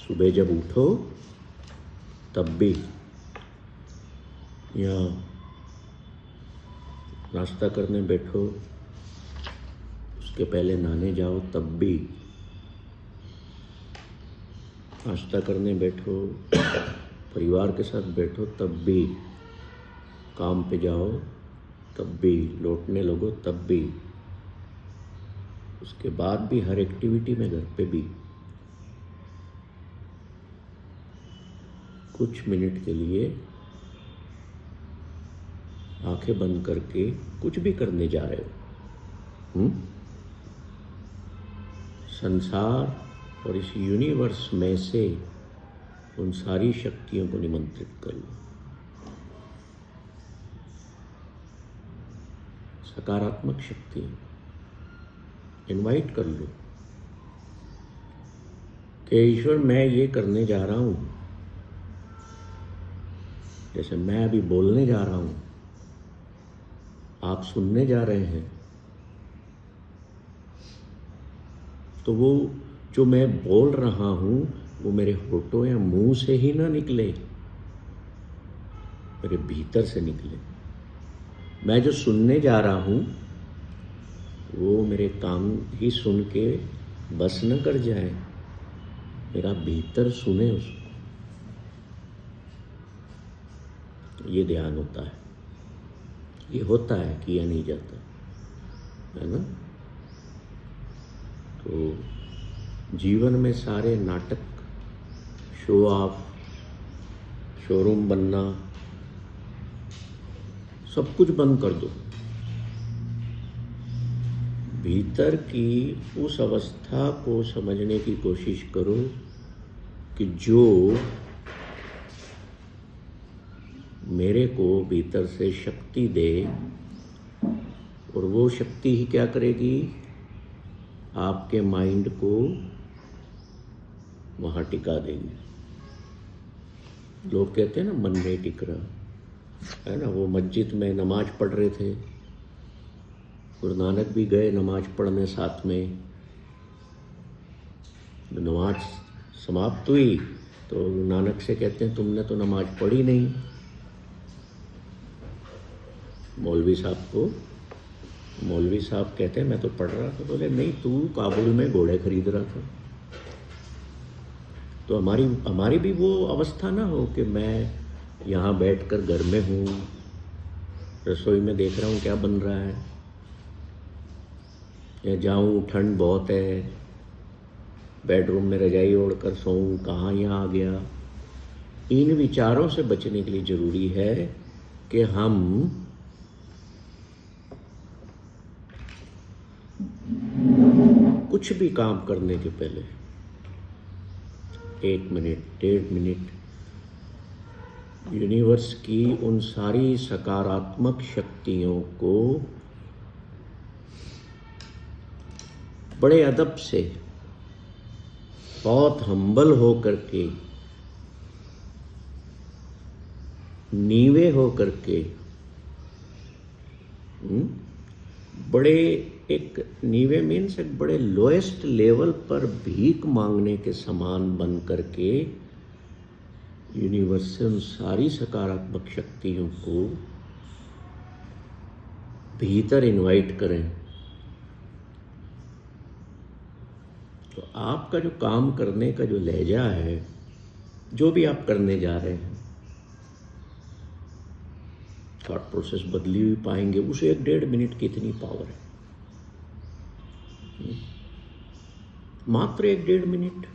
सुबह जब उठो तब भी, या नाश्ता करने बैठो उसके पहले नहाने जाओ तब भी, नाश्ता करने बैठो, परिवार के साथ बैठो तब भी, काम पे जाओ तब भी, लौटने लगो तब भी, उसके बाद भी हर एक्टिविटी में घर पे भी कुछ मिनट के लिए आंखें बंद करके कुछ भी करने जा रहे हो, संसार और इस यूनिवर्स में से उन सारी शक्तियों को निमंत्रित कर लो। सकारात्मक शक्ति इनवाइट कर लो कि ईश्वर मैं ये करने जा रहा हूं, जैसे मैं अभी बोलने जा रहा हूं, आप सुनने जा रहे हैं, तो वो जो मैं बोल रहा हूं वो मेरे होठों या मुंह से ही ना निकले, मेरे भीतर से निकले। मैं जो सुनने जा रहा हूं वो मेरे कान ही सुन के बस न कर जाए, मेरा भीतर सुने उसको। ये ध्यान होता है, ये होता है, किया नहीं जाता है ना। तो जीवन में सारे नाटक, शो ऑफ, शोरूम बनना, सब कुछ बंद कर दो। भीतर की उस अवस्था को समझने की कोशिश करो कि जो मेरे को भीतर से शक्ति दे, और वो शक्ति ही क्या करेगी, आपके माइंड को वहाँ टिका देगी। लोग कहते हैं ना मन नहीं टिक रहा, है ना। वो मस्जिद में नमाज पढ़ रहे थे, गुरु नानक भी गए नमाज पढ़ने साथ में। नमाज समाप्त हुई तो गुरु नानक से कहते हैं तुमने तो नमाज पढ़ी नहीं। मौलवी साहब कहते हैं मैं तो पढ़ रहा था। बोले नहीं, तू काबुल में घोड़े खरीद रहा था। तो हमारी भी वो अवस्था ना हो कि मैं यहाँ बैठकर घर में हूँ, रसोई में देख रहा हूँ क्या बन रहा है, या जाऊँ ठंड बहुत है, बेडरूम में रजाई ओढ़कर सोऊं, कहाँ यहाँ आ गया। इन विचारों से बचने के लिए ज़रूरी है कि हम कुछ भी काम करने के पहले 1 मिनट, 1.5 मिनट यूनिवर्स की उन सारी सकारात्मक शक्तियों को बड़े अदब से, बहुत हम्बल हो करके, नीवे हो करके, बड़े एक नीवे मीन्स एक बड़े लोएस्ट लेवल पर भीख मांगने के समान बन करके यूनिवर्स से उन सारी सकारात्मक शक्तियों को भीतर इनवाइट करें। तो आपका जो काम करने का जो लहजा है, जो भी आप करने जा रहे हैं, थॉट प्रोसेस बदली हुई पाएंगे। उसे 1-1.5 मिनट की इतनी पावर है, मात्र 1-1.5 मिनट।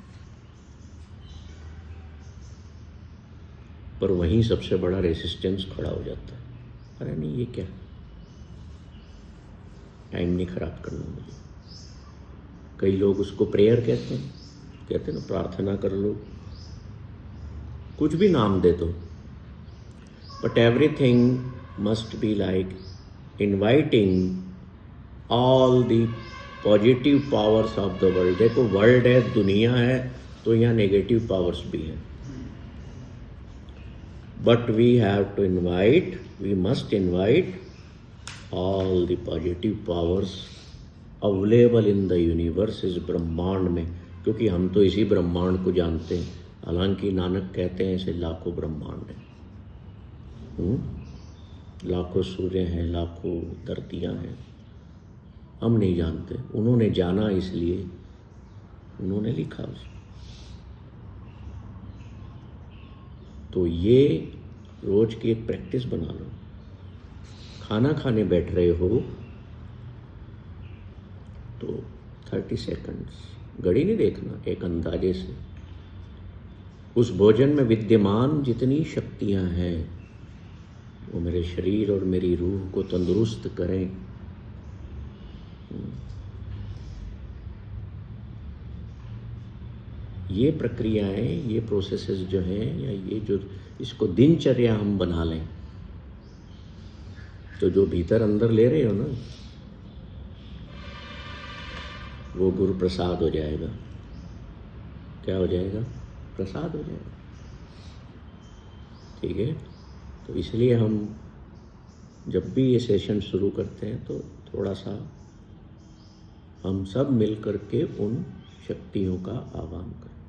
पर वहीं सबसे बड़ा रेसिस्टेंस खड़ा हो जाता है। अरे नहीं, ये क्या, टाइम नहीं खराब करना मुझे। कई लोग उसको प्रेयर कहते हैं ना, प्रार्थना कर लो, कुछ भी नाम दे दो, but everything must be like inviting all the positive powers of the world. देखो वर्ल्ड है, दुनिया है, तो यहाँ नेगेटिव पावर्स भी हैं, but we have to invite, we must invite all the positive powers available in the universe, इस ब्रह्मांड में। क्योंकि हम तो इसी ब्रह्मांड को जानते हैं, हालांकि नानक कहते हैं ऐसे लाखों ब्रह्मांड हैं, लाखों सूर्य हैं, लाखों धरतियाँ हैं, हम नहीं जानते। उन्होंने जाना इसलिए उन्होंने लिखा उसको। तो ये रोज की एक प्रैक्टिस बना लो। खाना खाने बैठ रहे हो तो 30 सेकंड्स घड़ी नहीं देखना, एक अंदाजे से उस भोजन में विद्यमान जितनी शक्तियां हैं वो मेरे शरीर और मेरी रूह को तंदुरुस्त करें। ये प्रक्रियाएं, ये प्रोसेसेस जो हैं, या ये जो इसको दिनचर्या हम बना लें तो जो भीतर अंदर ले रहे हो ना, वो गुरु प्रसाद हो जाएगा। क्या हो जाएगा? प्रसाद हो जाएगा। ठीक है। तो इसलिए हम जब भी ये सेशन शुरू करते हैं तो थोड़ा सा हम सब मिल कर के उन शक्तियों का आह्वान करें।